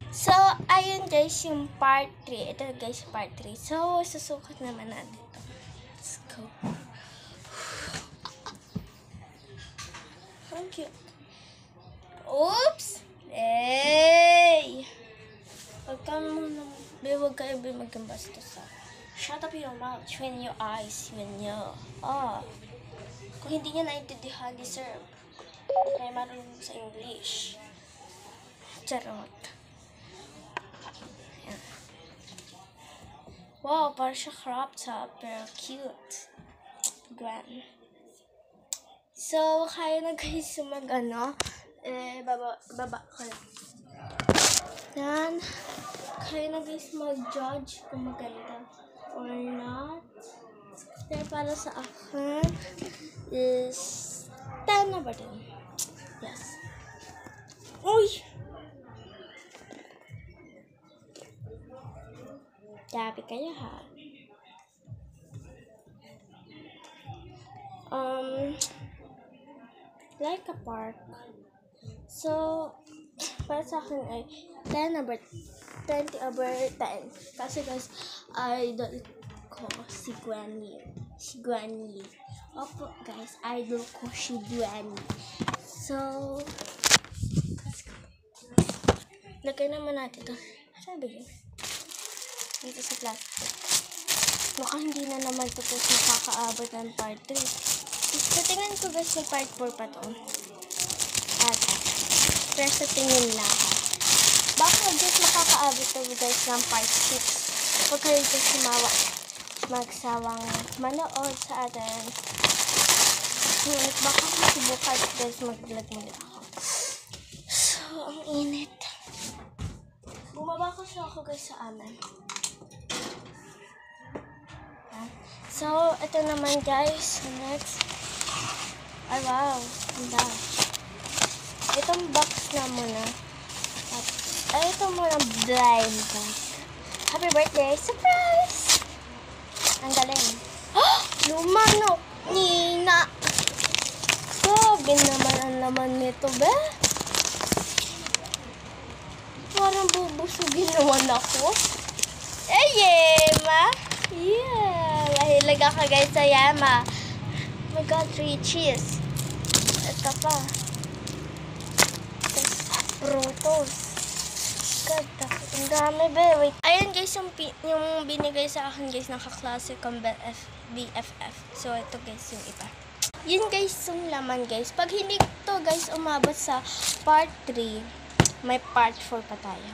So, ayun guys, yung part 3. Ito guys, part 3. So, susukat naman natin ito. Let's go. How cute. Oops! Hey! Huwag kayo magkambastos sa. Shut up your mouth, train your eyes, when you, kung hindi niya naintindihan, deserve. Kaya marunong sa English. Charot. Ayan. Wow, parang siya crop top, pero cute. Grand. So, kaya na guys baba ko lang. Yan. Kaya na guys mag-judge kung maganda or not. Pero para sa akin is 10 na ba din? Yes. Uy! Grabe kayo ha. Like a park. So, para sa akin ay 20/10. Kasi guys, idol ko si Gwenny. Opo guys, idol ko si Gwenny. So, lagay naman natin ito. Sabi yun. Dito sa plastic. Mukhang hindi na naman ito makakaabot ng part 3. So, tingnan ko guys, may part 4 pa to. Pero sa tingin lang. Baka guys makakaabot to guys ng part 6. Huwag kayo guys magsawang manood sa atin. Baka masubukan guys mag-vlog muna ako. So, ang init. Bumaba ko siya ako guys sa amin. So, ito naman guys. Next. Ay, wow. Ganda. Itong box na muna. At ito muna blind box. Happy birthday! Surprise! Ang galing. Lumano! Nina! Grabe naman ang laman nito, be. Parang bubusugin naman ako. Yema! Yeah! Mahilig ako guys sa Yema. Oh my God, 3 cheese. Ito pa. Frutos. God, ang dami, be. Wait. Ayan guys, yung binigay sa akin guys ng kaklase kong BFF. So, ito guys yung iba. Yun guys yung laman guys. Pag hindi to guys umabot sa part 3, may part 4 pa tayo.